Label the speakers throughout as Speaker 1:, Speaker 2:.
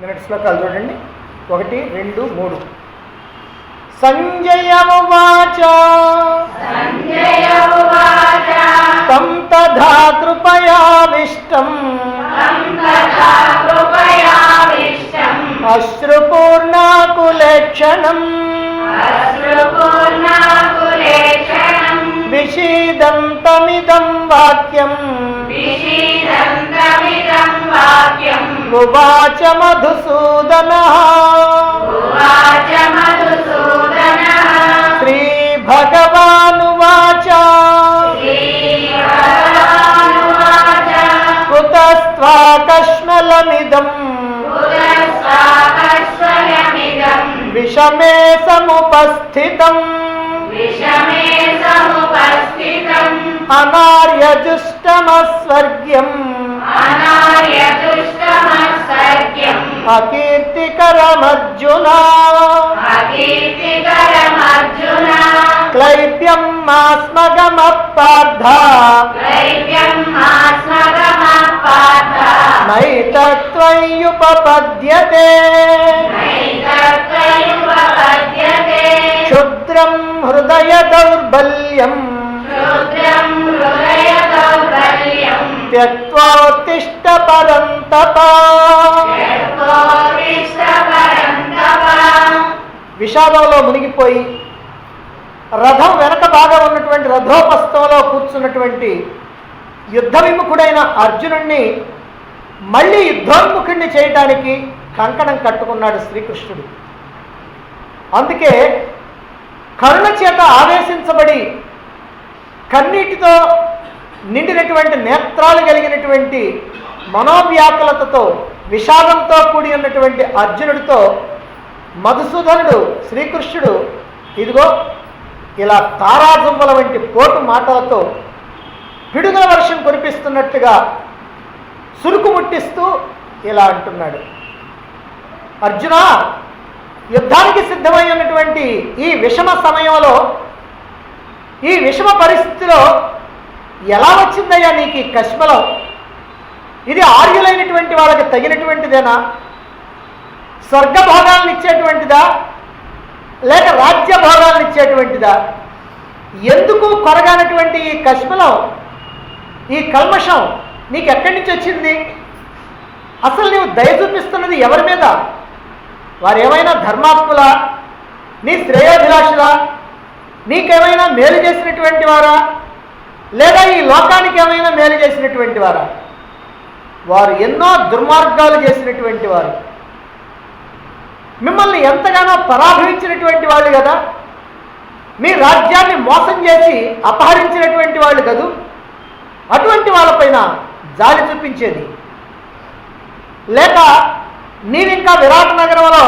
Speaker 1: నిన్నటి శ్లోకాలు చూడండి, 1, 2, 3. సంజయ ఉవాచ తం తథా కృపయావిష్టం అశ్రుపూర్ణాకులేక్షణం విషీదంతమిదం వాక్యం ఉవాచ మధుసూదనః శ్రీ భగవానువాచ కుతస్త్వాకష్మలమిదం విషమే సముపస్థితం అనార్యజుష్టమస్వర్గ్యం అకీర్తికరమర్జున క్లైబ్యం మాస్మగమపార్థ నైతత్వయుపపద్యతే క్షుద్రం హృదయ దౌర్బల్యం త్యక్త్వోత్తిష్ఠ పరంతప. విషాదంలో మునిగిపోయి రథం వెనక బాగా ఉన్నటువంటి రథోపస్థంలో కూర్చున్నటువంటి యుద్ధ విముఖుడైన అర్జునుణ్ణి మళ్ళీ యుద్ధోన్ముఖుణ్ణి చేయటానికి కంకణం కట్టుకున్నాడు శ్రీకృష్ణుడు. అందుకే కరుణ చేత ఆవేశించబడి కన్నీటితో నిండినటువంటి నేత్రాలు కలిగినటువంటి మనోవ్యాకులతతో విషాదంతో కూడి ఉన్నటువంటి అర్జునుడితో మధుసూదనుడు శ్రీకృష్ణుడు ఇదిగో ఇలా తారాజువ్వల వంటి పోటు మాటలతో పిడుగుల వర్షం కురిపిస్తున్నట్టుగా సురుకు ముట్టిస్తూ ఇలా అంటున్నాడు, అర్జున, యుద్ధానికి సిద్ధమై ఉన్నటువంటి ఈ విషమ సమయంలో, ఈ విషమ పరిస్థితిలో ఎలా వచ్చిందయ్యా నీకు ఈ కష్మలం? ఇది ఆర్యులైనటువంటి వాళ్ళకి తగినటువంటిదేనా? స్వర్గభోగాలను ఇచ్చేటువంటిదా లేక రాజ్య భోగాలను ఇచ్చేటువంటిదా? ఎందుకు కొరగానటువంటి ఈ కష్మలం, ఈ కల్మషం నీకు ఎక్కడి నుంచి వచ్చింది? అసలు నీవు దయ చూపిస్తున్నది ఎవరి మీద? వారు ఏమైనా ధర్మాత్ములా, నీ శ్రేయోభిలాషులా, నీకేమైనా మేలు చేసినటువంటి వారా, లేదా ఈ లోకానికి ఏమైనా మేలు చేసినటువంటి వారా? వారు ఎన్నో దుర్మార్గాలు చేసినటువంటి వారు, మిమ్మల్ని ఎంతగానో పరాభవించినటువంటి వాళ్ళు కదా, మీ రాజ్యాన్ని మోసం చేసి అపహరించినటువంటి వాళ్ళు కదూ. అటువంటి వాళ్ళపైన జాలి చూపించేది లేక నీవింకా విరాట నగరంలో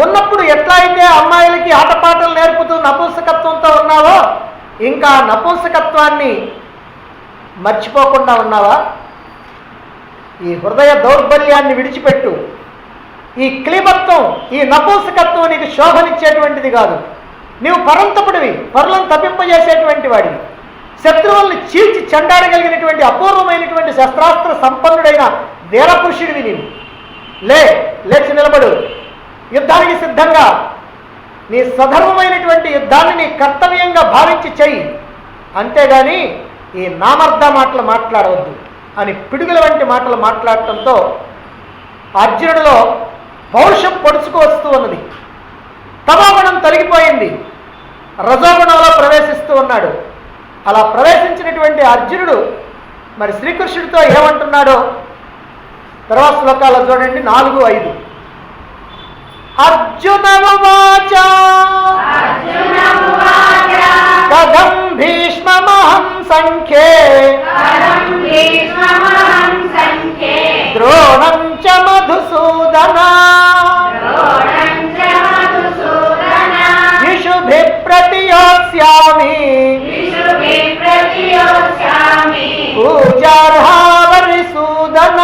Speaker 1: ఉన్నప్పుడు ఎట్లా అయితే అమ్మాయిలకి ఆటపాటలు నేర్పుతూ నపుంసకత్వంతో ఉన్నావో ఇంకా నపుంసకత్వాన్ని మర్చిపోకుండా ఉన్నావా? ఈ హృదయ దౌర్బల్యాన్ని విడిచిపెట్టు. ఈ క్లీబత్వం, ఈ నపుంసకత్వం నీకు శోభనిచ్చేటువంటిది కాదు. నీవు పరంతపుడివి, పరులను తప్పింపజేసేటువంటి వాడివి, శత్రువుల్ని చీల్చి చెండాడగలిగినటువంటి అపూర్వమైనటువంటి శస్త్రాస్త్ర సంపన్నుడైన వీరపురుషుడివి నీవు. లేచి నిలబడు, యుద్ధానికి సిద్ధంగా నీ సధర్మమైనటువంటి యుద్ధాన్ని నీ కర్తవ్యంగా భావించి చెయ్యి, అంతేగాని ఈ నామర్ధ మాటలు మాట్లాడవద్దు అని పిడుగుల వంటి మాటలు మాట్లాడటంతో అర్జునుడిలో పౌరుషం పొడుచుకు వస్తూ ఉన్నది. తమోగుణం తొలగిపోయింది, రజోగుణంలో ప్రవేశిస్తూ ఉన్నాడు. అలా ప్రవేశించినటువంటి అర్జునుడు మరి శ్రీకృష్ణుడితో ఏమంటున్నాడో తర్వాత శ్లోకాల్లో చూడండి, 4, 5. అర్జున ఉవాచ కథం భీష్మమహం సంఖ్యే ద్రోణం చ మధుసూదన ఇషుభి ప్రతియోత్స్యామి పూజార్హావరిసూదన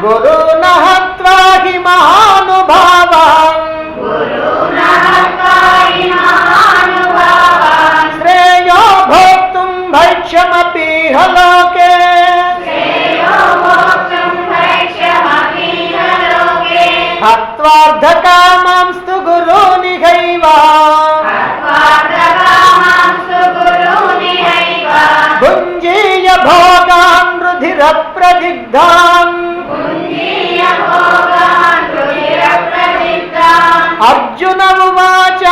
Speaker 1: గురున హత్వా హి మహానుభావాన్ శ్రేయో భోక్తుం భైక్షమపీహ లోకే రుధిరప్రదిగ్ధాన్ అర్జున ఉవాచ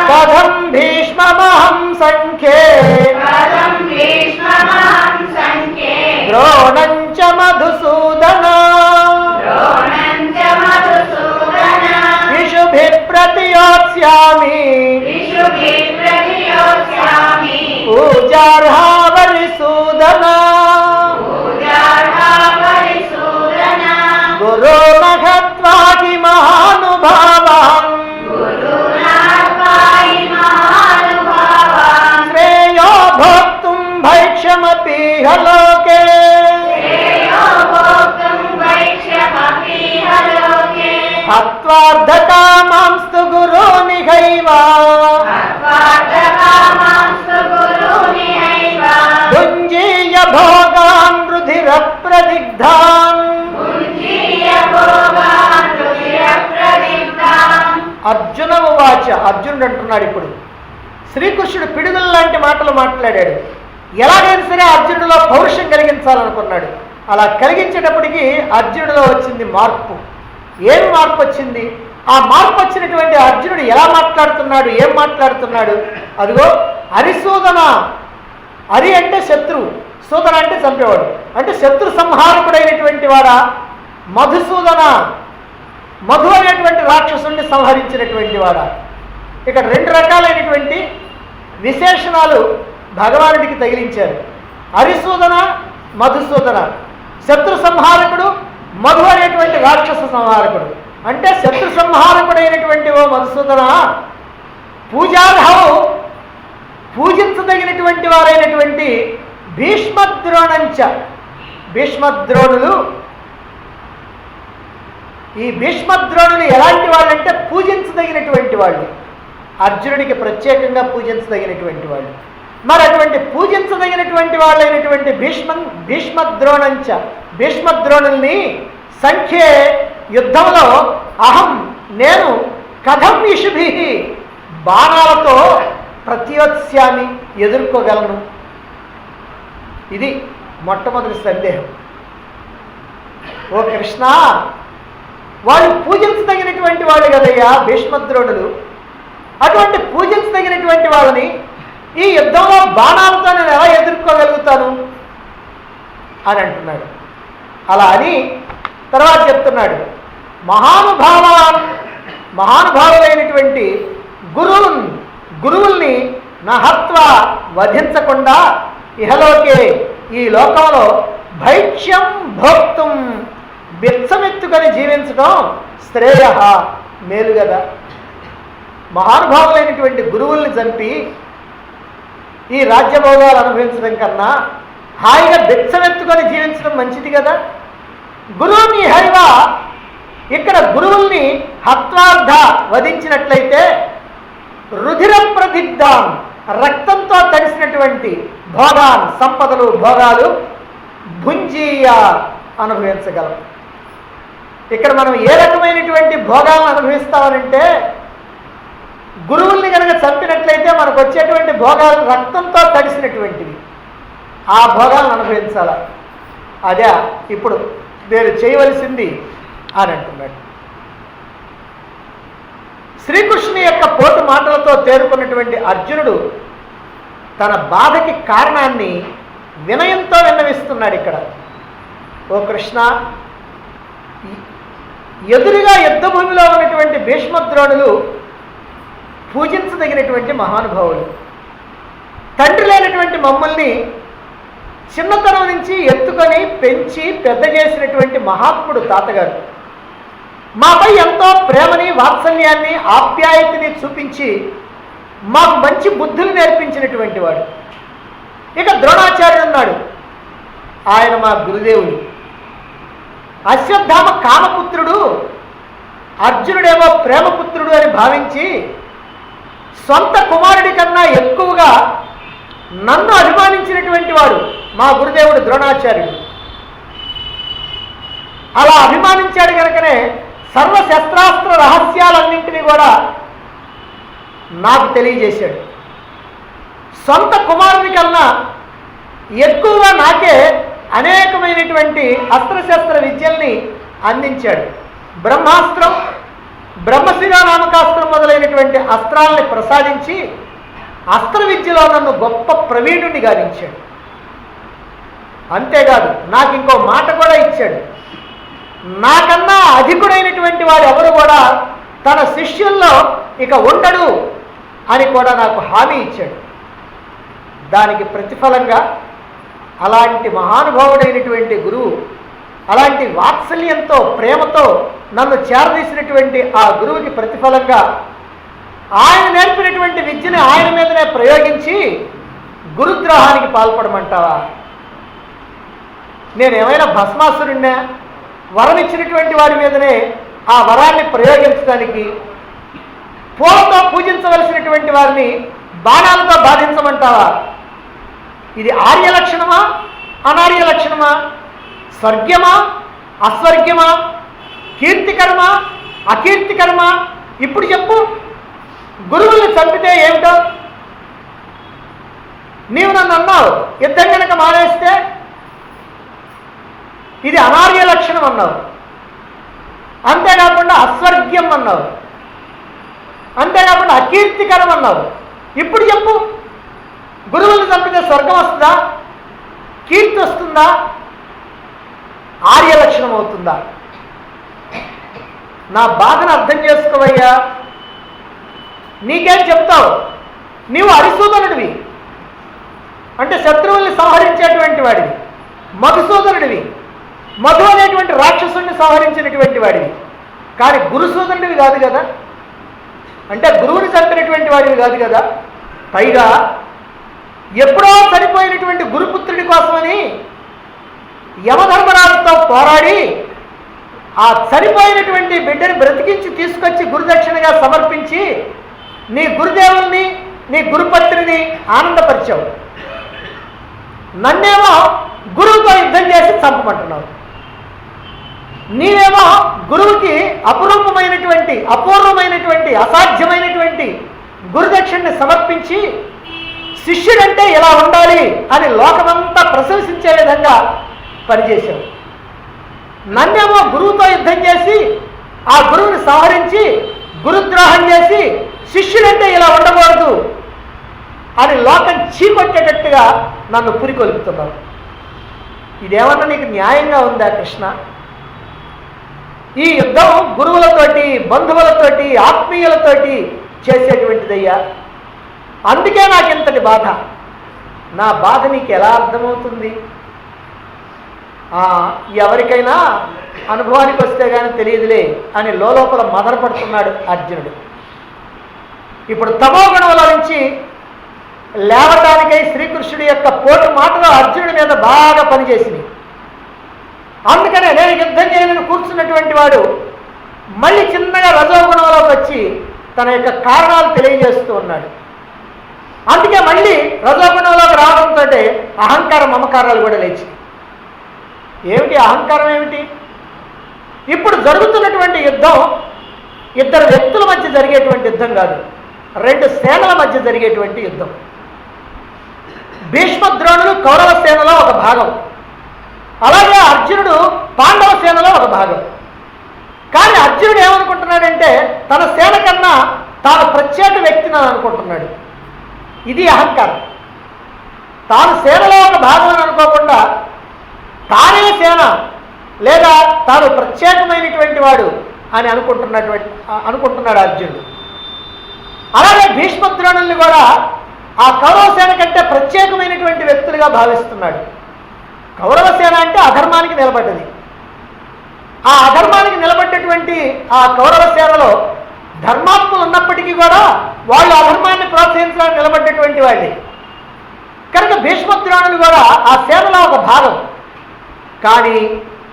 Speaker 1: కథం భీష్మమహం సంఖ్యే ద్రోణం చ మధుసూదన ఇషుభిః ప్రతియోత్స్యామి పూజార్హా వరిసూదన గురో మహత్వా హి మహానుభావం శ్రేయో భోక్తుం భైక్ష్యమపీహ లోకే హత్వార్థకామాంస్తు గురోనిహైవ భుంజీయ భోగాన్ రుధిరప్రదిగ్ధాన్. అర్జున ఉవాచ, అర్జునుడు అంటున్నాడు ఇప్పుడు. శ్రీకృష్ణుడు పిడుగుల లాంటి మాటలు మాట్లాడాడు. ఎలాగైనా సరే అర్జునుడిలో పౌరుషం కలిగించాలనుకున్నాడు. అలా కలిగించేటప్పటికీ అర్జునుడిలో వచ్చింది మార్పు. ఏమి మార్పు వచ్చింది? ఆ మార్పు వచ్చినటువంటి అర్జునుడు ఎలా మాట్లాడుతున్నాడు, ఏం మాట్లాడుతున్నాడు? అదిగో హరిసూదన. హరి అంటే శత్రువు, సూదన అంటే చంపేవాడు, అంటే శత్రు సంహారకుడైనటువంటి వాడా. మధుసూదన, మధు అనేటువంటి రాక్షసుని సంహరించినటువంటి వాడా. ఇక్కడ రెండు రకాలైనటువంటి విశేషణాలు భగవానుడికి తగిలించారు. హరిసూదన, మధుసూదన. శత్రు సంహారకుడు, మధు అనేటువంటి రాక్షస సంహారకుడు. అంటే శత్రు సంహారకుడైనటువంటి ఓ మధుసూదన, పూజార్హవు, పూజించదగినటువంటి వారైనటువంటి భీష్మద్రోణంచ. భీష్మద్రోణులు, ఈ భీష్మద్రోణులు ఎలాంటి వాళ్ళంటే పూజించదగినటువంటి వాళ్ళు. అర్జునుడికి ప్రత్యేకంగా పూజించదగినటువంటి వాళ్ళు. మరి అటువంటి పూజించదగినటువంటి వాళ్ళైనటువంటి భీష్మద్రోణంచ, భీష్మద్రోణుల్ని సంఖ్యే యుద్ధంలో అహం, నేను కథం ఇషుభి, బాణాలతో ప్రతియోత్స్యామి, ఎదుర్కోగలను. ఇది మొట్టమొదటి సందేహం. ఓ కృష్ణ, వాళ్ళు పూజించదగినటువంటి వాళ్ళు కదయ్యా భీష్మద్రోణులు. అటువంటి పూజించదగినటువంటి వాళ్ళని ఈ యుద్ధంలో బాణాలతో నేను ఎలా ఎదుర్కోగలుగుతాను అని అంటున్నాడు. అలా అని తర్వాత చెప్తున్నాడు, మహానుభావులైనటువంటి గురువుల్ని నహత్వ, వధించకుండా, ఇహలోకే, ఈ లోకంలో భైక్ష్యం భోక్తుం, బిచ్చమెత్తుకొని జీవించడం శ్రేయ, మేలు కదా. మహానుభావులైనటువంటి గురువుల్ని చంపి ఈ రాజ్యభోగాలు అనుభవించడం కన్నా హాయిగా బిచ్చమెత్తుకొని జీవించడం మంచిది కదా. గురువుని హైవ, ఇక్కడ గురువుల్ని హత్వార్థ, వధించినట్లయితే రుధిర ప్రదిగ్ధాన్, రక్తంతో తడిసినటువంటి భోగాన్, సంపదలు, భోగాలు భుంజీయ, అనుభవించగలం. ఇక్కడ మనం ఏ రకమైనటువంటి భోగాలను అనుభవిస్తామనంటే, గురువుల్ని కనుక చంపినట్లయితే మనకు వచ్చేటువంటి భోగాలు రక్తంతో తడిసినటువంటివి. ఆ భోగాలను అనుభవించాల. అదే ఇప్పుడు నేను చేయవలసింది అని అంటున్నాడు. శ్రీకృష్ణుని యొక్క పోటు మాటలతో తేరుకున్నటువంటి అర్జునుడు తన బాధకి కారణాన్ని వినయంతో విన్నవిస్తున్నాడు. ఇక్కడ, ఓ కృష్ణ, ఎదురుగా యుద్ధభూమిలో ఉన్నటువంటి భీష్మద్రోణులు పూజించదగినటువంటి మహానుభావులు. తండ్రి లేనటువంటి మమ్మల్ని చిన్నతనం నుంచి ఎత్తుకొని పెంచి పెద్ద చేసినటువంటి మహాత్ముడు తాతగారు. మాపై ఎంతో ప్రేమని, వాత్సల్యాన్ని, ఆప్యాయతని చూపించి మాకు మంచి బుద్ధులు నేర్పించినటువంటి వాడు. ఇక ద్రోణాచార్యుడు ఉన్నాడు, ఆయన మా గురుదేవుడు. అశ్వత్థామ కామపుత్రుడు, అర్జునుడేమో ప్రేమపుత్రుడు అని భావించి సొంత కుమారుడి కన్నా ఎక్కువగా నన్ను అభిమానించినటువంటి వాడు మా గురుదేవుడు ద్రోణాచార్యుడు. అలా అభిమానించాడు కనుకనే సర్వశస్త్రాస్త్ర రహస్యాలన్నింటినీ కూడా నాకు తెలియజేశాడు. సొంత కుమారుని కన్నా ఎక్కువగా నాకే అనేకమైనటువంటి అస్త్రశస్త్ర విద్యల్ని అందించాడు. బ్రహ్మాస్త్రం, బ్రహ్మశిరానామకాస్త్రం మొదలైనటువంటి అస్త్రాలని ప్రసాదించి అస్త్ర విద్యలో నన్ను గొప్ప ప్రవీణుని గావించాడు. అంతేకాదు నాకు ఇంకో మాట కూడా ఇచ్చాడు. నాకన్నా అధికుడైనటువంటి వాడు ఎవరు కూడా తన శిష్యుల్లో ఇక ఉండడు అని కూడా నాకు హామీ ఇచ్చాడు. దానికి ప్రతిఫలంగా అలాంటి మహానుభావుడైనటువంటి గురువు, అలాంటి వాత్సల్యంతో ప్రేమతో నన్ను చేరదీసినటువంటి ఆ గురువుకి ప్రతిఫలంగా ఆయన నేర్పినటువంటి విద్యని ఆయన మీదనే ప్రయోగించి గురుద్రోహానికి పాల్పడమంటావా? నేనేమైనా భస్మాసురుణ్ణా? వరం ఇచ్చినటువంటి వాడి మీదనే ఆ వరాన్ని ప్రయోగించడానికి, పూలతో పూజించవలసినటువంటి వారిని బాణాలతో బాధించమంటావా? ఇది ఆర్య లక్షణమా, అనార్య లక్షణమా? స్వర్గ్యమా, అస్వర్గ్యమా? కీర్తికరమా, అకీర్తికరమా? ఇప్పుడు చెప్పు. గురువుల్ని చంపితే ఏమిటో? నీవు నన్ను అన్నావు యుద్ధం కనుక మానేస్తే ఇది అనార్య లక్షణం అన్నావు, అంతేకాకుండా అస్వర్గ్యం అన్నావు, అంతేకాకుండా అకీర్తికరం అన్నావు. ఇప్పుడు చెప్పు, గురువుల్ని చంపితే స్వర్గం వస్తుందా, కీర్తి వస్తుందా, ఆర్య లక్షణం అవుతుందా? నా బాధను అర్థం చేసుకోవయ్యా. నీకేం చెప్తావు? నీవు అరిసూదనుడివి, అంటే శత్రువుల్ని సంహరించేటువంటి వాడివి. మధుసూదనుడివి, మధు అనేటువంటి రాక్షసుని సంహరించినటువంటి వాడివి. కానీ గురుసూదనుడివి కాదు కదా, అంటే గురువుని చంపినటువంటి వాడివి కాదు కదా. పైగా ఎప్పుడో చనిపోయినటువంటి గురుపుత్రుడి కోసమని యమధర్మరాజుతో పోరాడి ఆ చనిపోయినటువంటి బిడ్డని బ్రతికించి తీసుకొచ్చి గురుదక్షిణగా సమర్పించి నీ గురుదేవుల్ని, నీ గురుపత్రిని ఆనందపరిచావు. నన్నేమో గురువుతో యుద్ధం చేసి చంపమంటున్నావు. నీవేమో గురువుకి అపూర్వమైనటువంటి అసాధ్యమైనటువంటి గురుదక్షిణని సమర్పించి శిష్యుడంటే ఇలా ఉండాలి అని లోకమంతా ప్రశంసించే విధంగా పనిచేశావు. నన్నేమో గురువుతో యుద్ధం చేసి ఆ గురువుని సంహరించి గురుద్రోహం చేసి శిష్యుడంటే ఇలా ఉండకూడదు అని లోకం చీకొట్టేటట్టుగా నన్ను పురికొల్పుతున్నావు. ఇదేమన్నా నీకు న్యాయంగా ఉందా కృష్ణ? ఈ యుద్ధం గురువులతోటి, బంధువులతోటి, ఆత్మీయులతోటి చేసేటువంటిదయ్యా. అందుకే నాకు ఇంతటి బాధ. నా బాధ నీకు ఎలా అర్థమవుతుంది? ఎవరికైనా అనుభవానికి వస్తే కానీ తెలియదులే అని లోపల మదనపడుతున్నాడు అర్జునుడు. ఇప్పుడు తమో గుణంలో నుంచి లేవటానికై శ్రీకృష్ణుడి యొక్క పోటు మాటలు అర్జునుడి మీద బాగా పనిచేసినాయి. అందుకనే నేను యుద్ధం చేయనని కూర్చున్నటువంటి వాడు మళ్ళీ చిన్నగా రజోగుణంలోకి వచ్చి తన యొక్క కారణాలు తెలియజేస్తూ ఉన్నాడు. అందుకే మళ్ళీ రజోగుణంలోకి రావడంతో అహంకార మమకారాలు కూడా లేచి. ఏమిటి అహంకారం? ఏమిటి? ఇప్పుడు జరుగుతున్నటువంటి యుద్ధం ఇద్దరు వ్యక్తుల మధ్య జరిగేటువంటి యుద్ధం కాదు, రెండు సేనల మధ్య జరిగేటువంటి యుద్ధం. భీష్మద్రోణులు కౌరవ సేనలో ఒక భాగం, అలాగే అర్జునుడు పాండవ సేనలో ఒక భాగం. కానీ అర్జునుడు ఏమనుకుంటున్నాడంటే తన సేన కన్నా తాను ప్రత్యేక వ్యక్తిని అనుకుంటున్నాడు. ఇది అహంకారం. తాను సేనలో ఒక భాగం అని అనుకోకుండా తానే సేన లేదా తాను ప్రత్యేకమైనటువంటి వాడు అని అనుకుంటున్నాడు అర్జునుడు. అలాగే భీష్మద్రోణుల్ని కూడా ఆ కౌరవ సేన కంటే ప్రత్యేకమైనటువంటి వ్యక్తులుగా భావిస్తున్నాడు. కౌరవ సేన అంటే అధర్మానికి నిలబడ్డది. ఆ అధర్మానికి నిలబడ్డటువంటి ఆ కౌరవ సేనలో ధర్మాత్ములు ఉన్నప్పటికీ కూడా వాళ్ళు అధర్మాన్ని ప్రోత్సహించడానికి నిలబడ్డటువంటి వాళ్ళే. కనుక భీష్మద్రోణులు కూడా ఆ సేనలో ఒక భాగం. కానీ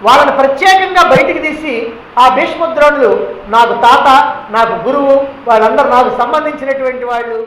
Speaker 1: వాళ్ళని ప్రత్యేకంగా బయటికి తీసి ఆ భీష్మద్రోణులు నాకు తాత, నాకు గురువు, వాళ్ళందరూ నాకు సంబంధించినటువంటి వాళ్ళు